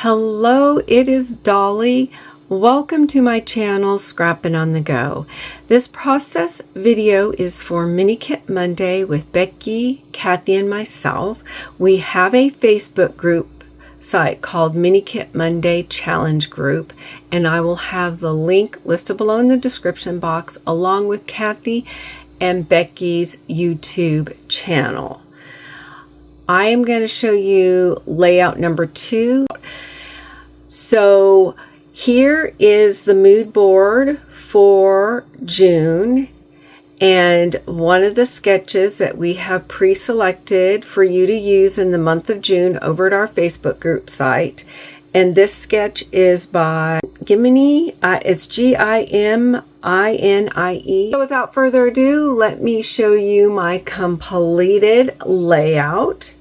Hello, it is Dolly. Welcome to my channel, Scrappin' on the Go. This process video is for Mini Kit Monday with Becky, Kathy, and myself. We have a Facebook group site called Mini Kit Monday Challenge Group, and I will have the link listed below in the description box along with Kathy and Becky's YouTube channel. I am going to show you layout number 2. So here is the mood board for June, and one of the sketches that we have pre-selected for you to use in the month of June over at our Facebook group site. And this sketch is by Gimini. It's Gimini. So without further ado, let me show you my completed layout.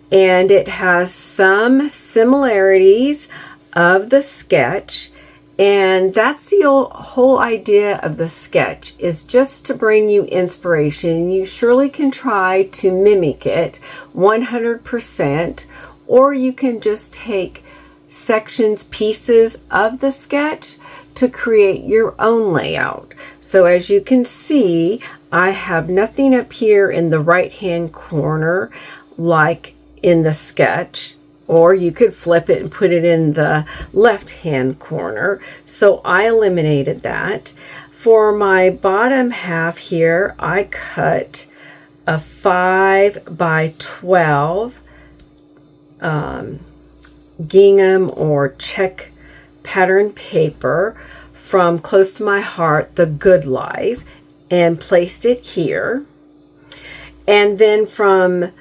And it has some similarities of the sketch, and that's the whole idea of the sketch, is just to bring you inspiration. You surely can try to mimic it 100%, or you can just take sections, pieces of the sketch to create your own layout. So as you can see, I have nothing up here in the right hand corner like in the sketch, or you could flip it and put it in the left hand corner. So I eliminated that. For my bottom half here, I cut a 5 by 12 gingham or check pattern paper from Close to My Heart, The Good Life, and placed it here. And then from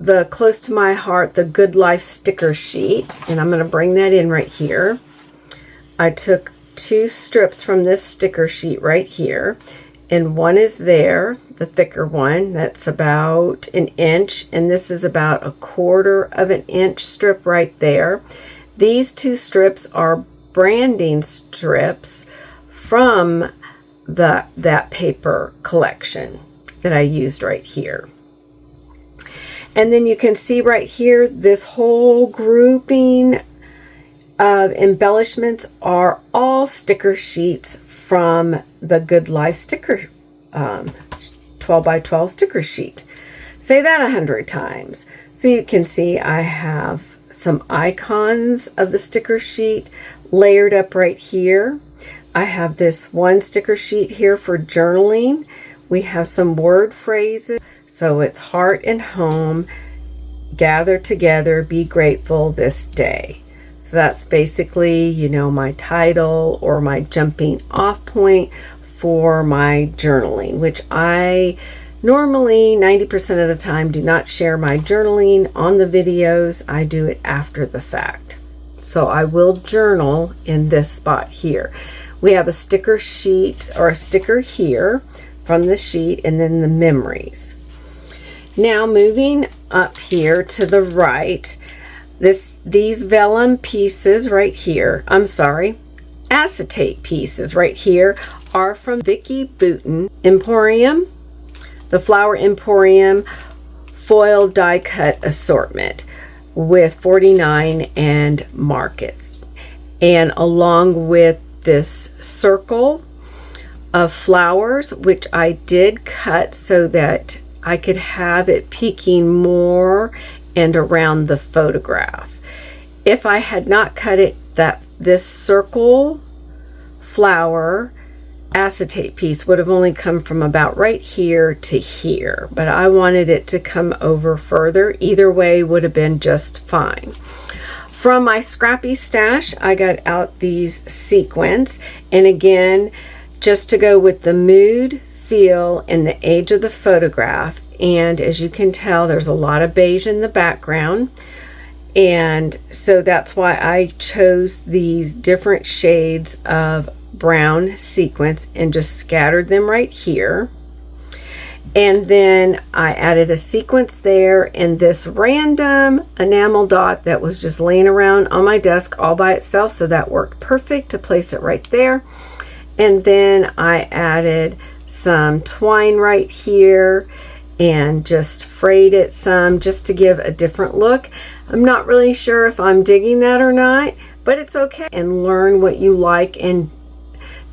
the Close to My Heart, The Good Life sticker sheet, and I'm going to bring that in right here. I took 2 strips from this sticker sheet right here, and one is there, the thicker one, that's about 1 inch, and this is about 1/4 of an inch strip right there. These 2 strips are branding strips from that paper collection that I used right here. And then you can see right here, this whole grouping of embellishments are all sticker sheets from the Good Life sticker, 12 by 12 sticker sheet. Say that 100 times. So you can see I have some icons of the sticker sheet layered up right here. I have this one sticker sheet here for journaling. We have some word phrases. So it's heart and home, gather together, be grateful this day. So that's basically, you know, my title or my jumping off point for my journaling, which I normally 90% of the time do not share my journaling on the videos. I do it after the fact. So I will journal in this spot here. We have a sticker sheet or a sticker here from the sheet, and then the memories. Now moving up here to the right, these vellum pieces right here, acetate pieces right here are from Vicky Booten Emporium, the Flower Emporium foil die cut assortment with 49 and markets. And along with this circle of flowers, which I did cut so that I could have it peeking more and around the photograph. If I had not cut it, this circle flower acetate piece would have only come from about right here to here, but I wanted it to come over further. Either way would have been just fine. From my scrappy stash, I got out these sequins, and again, just to go with the mood, feel, and the age of the photograph. And as you can tell, there's a lot of beige in the background, and so that's why I chose these different shades of brown sequins and just scattered them right here. And then I added a sequence there and this random enamel dot that was just laying around on my desk all by itself, so that worked perfect to place it right there. And then I added some twine right here and just frayed it some just to give a different look. I'm not really sure if I'm digging that or not, but it's okay. And learn what you like and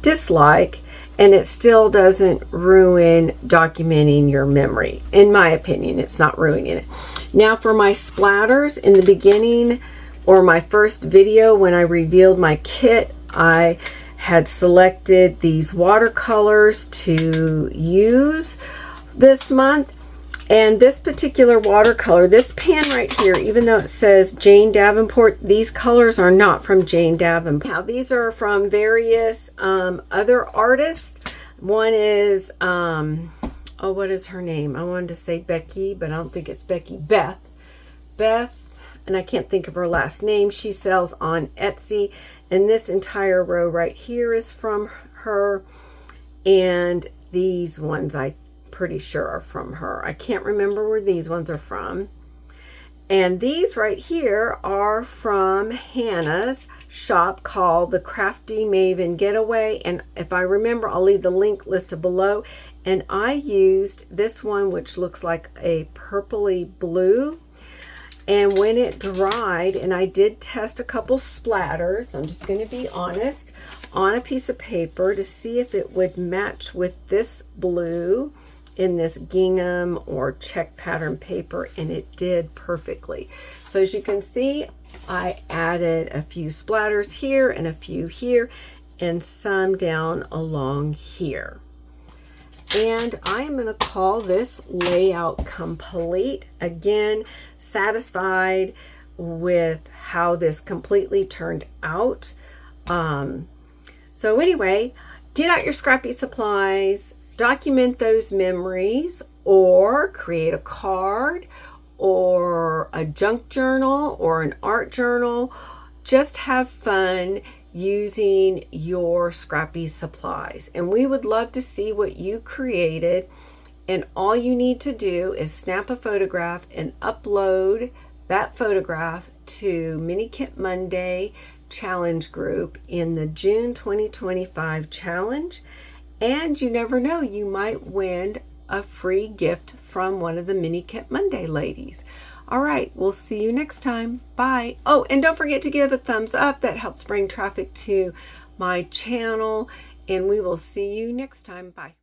dislike, and it still doesn't ruin documenting your memory. In my opinion, it's not ruining it. Now for my splatters, in the beginning, or my first video when I revealed my kit, I had selected these watercolors to use this month. And this particular watercolor, this pan right here, even though it says Jane Davenport, these colors are not from Jane Davenport. Now, these are from various other artists. One is, oh, what is her name? I wanted to say Becky, but I don't think it's Becky. Beth, and I can't think of her last name. She sells on Etsy. And this entire row right here is from her. And these ones I'm pretty sure are from her. I can't remember where these ones are from. And these right here are from Hannah's shop called the Crafty Maven Getaway. And if I remember, I'll leave the link listed below. And I used this one, which looks like a purpley blue. And when it dried, and I did test a couple splatters, I'm just going to be honest, on a piece of paper to see if it would match with this blue in this gingham or check pattern paper, and it did perfectly. So as you can see, I added a few splatters here and a few here and some down along here. And I am going to call this layout complete. Again, satisfied with how this completely turned out. So anyway, get out your scrappy supplies, document those memories, or create a card or a junk journal or an art journal. Just have fun using your scrappy supplies, and we would love to see what you created. And all you need to do is snap a photograph and upload that photograph to Mini Kit Monday challenge group in the June 2025 challenge. And you never know, you might win a free gift from one of the Mini Kit Monday ladies. All right, we'll see you next time. Bye. Oh, and don't forget to give a thumbs up. That helps bring traffic to my channel. And we will see you next time. Bye.